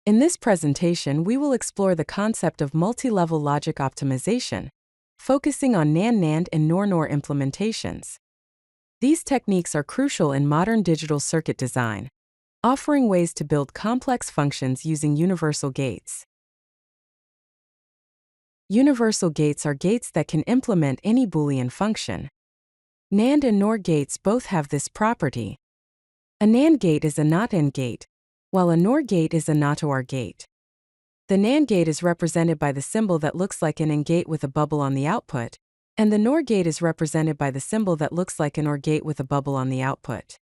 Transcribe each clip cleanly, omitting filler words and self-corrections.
In this presentation, we will explore the concept of multi-level logic optimization, focusing on NAND-NAND and NOR-NOR implementations. These techniques are crucial in modern digital circuit design, offering ways to build complex functions using universal gates. Universal gates are gates that can implement any Boolean function. NAND and NOR gates both have this property. A NAND gate is a NOT-AND gate, while a NOR gate is a NOT-OR gate. The NAND gate is represented by the symbol that looks like an AND gate with a bubble on the output, and the NOR gate is represented by the symbol that looks like an OR gate with a bubble on the output.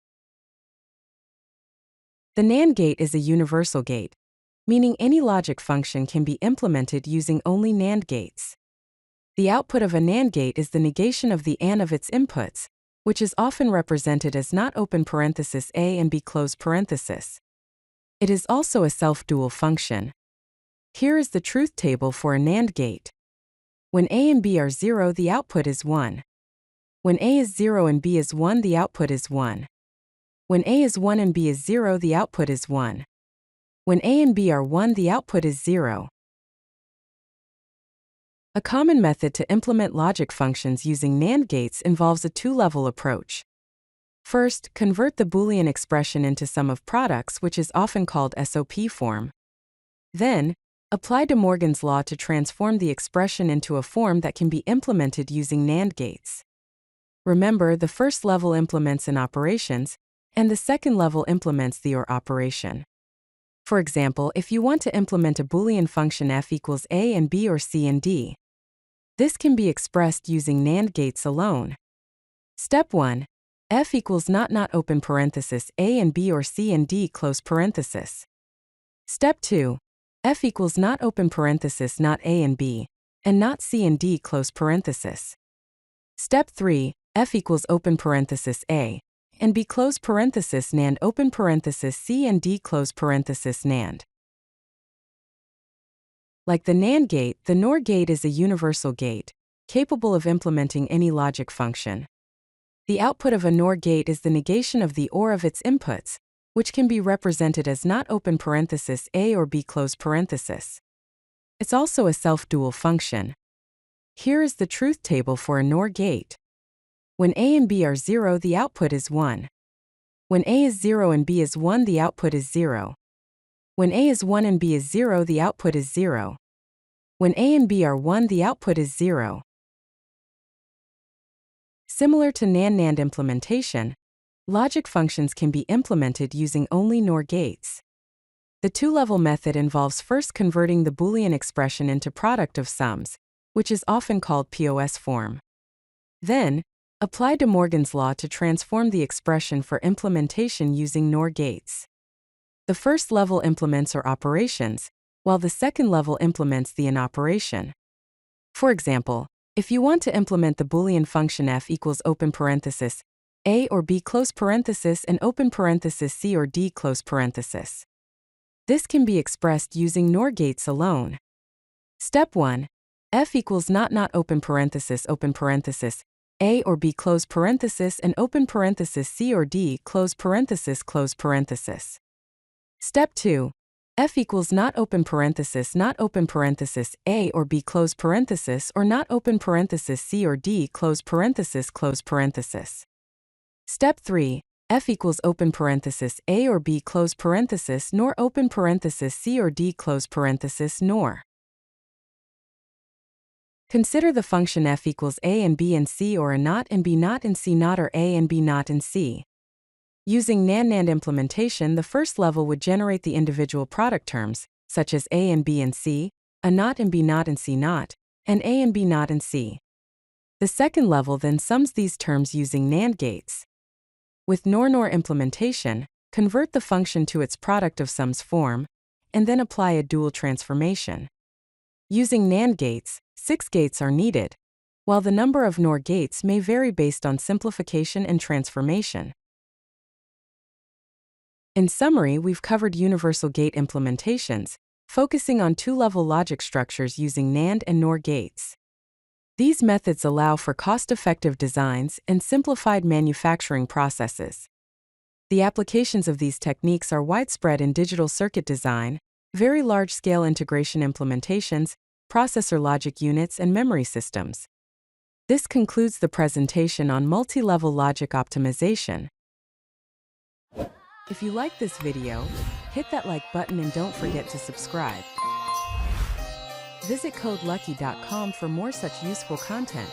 The NAND gate is a universal gate, meaning any logic function can be implemented using only NAND gates. The output of a NAND gate is the negation of the AND of its inputs, which is often represented as not open parenthesis A and B close parenthesis. It is also a self-dual function. Here is the truth table for a NAND gate. When A and B are 0, the output is 1. When A is 0 and B is 1, the output is 1. When A is 1 and B is 0, the output is 1. When A and B are 1, the output is 0. A common method to implement logic functions using NAND gates involves a two-level approach. First, convert the Boolean expression into sum of products, which is often called SOP form. Then, apply De Morgan's law to transform the expression into a form that can be implemented using NAND gates. Remember, the first level implements an operations, and the second level implements the OR operation. For example, if you want to implement a Boolean function f equals a and b or c and d, this can be expressed using NAND gates alone. Step 1. F equals not open parenthesis a and b or c and d close parenthesis. Step 2. F equals not open parenthesis not a and b, and not c and d close parenthesis. Step 3. F equals open parenthesis a, and b close parenthesis NAND open parenthesis c and d close parenthesis NAND. Like the NAND gate, the NOR gate is a universal gate, capable of implementing any logic function. The output of a NOR gate is the negation of the OR of its inputs, which can be represented as not open parenthesis a or b close parenthesis. It's also a self-dual function. Here is the truth table for a NOR gate. When A and B are 0, the output is 1. When A is 0 and B is 1, the output is 0. When A is 1 and B is 0, the output is 0. When A and B are 1, the output is 0. Similar to NAND-NAND implementation, logic functions can be implemented using only NOR gates. The two-level method involves first converting the Boolean expression into product of sums, which is often called POS form. Then, apply De Morgan's law to transform the expression for implementation using NOR gates. The first level implements OR operations, while the second level implements the AND operation. For example, if you want to implement the Boolean function f equals open parenthesis a or b close parenthesis and open parenthesis c or d close parenthesis, this can be expressed using NOR gates alone. Step 1. F equals not open parenthesis a or b close parenthesis and open parenthesis c or d close parenthesis close parenthesis. Step 2. F equals not open parenthesis a or b close parenthesis or not open parenthesis c or d close parenthesis close parenthesis. Step 3. F equals open parenthesis a or b close parenthesis NOR open parenthesis c or d close parenthesis NOR. Consider the function f equals a and b and c or a not and b not and c not or a and b not and c. Using NAND-NAND implementation, the first level would generate the individual product terms, such as a and b and c, a not and b not and c not, and a and b not and c. The second level then sums these terms using NAND gates. With NOR-NOR implementation, convert the function to its product of sums form, and then apply a dual transformation. Using NAND gates, 6 gates are needed, while the number of NOR gates may vary based on simplification and transformation. In summary, we've covered universal gate implementations, focusing on two-level logic structures using NAND and NOR gates. These methods allow for cost-effective designs and simplified manufacturing processes. The applications of these techniques are widespread in digital circuit design, very large-scale integration implementations, processor logic units, and memory systems. This concludes the presentation on multi-level logic optimization. If you like this video, hit that like button and don't forget to subscribe. Visit CodeLucky.com for more such useful content.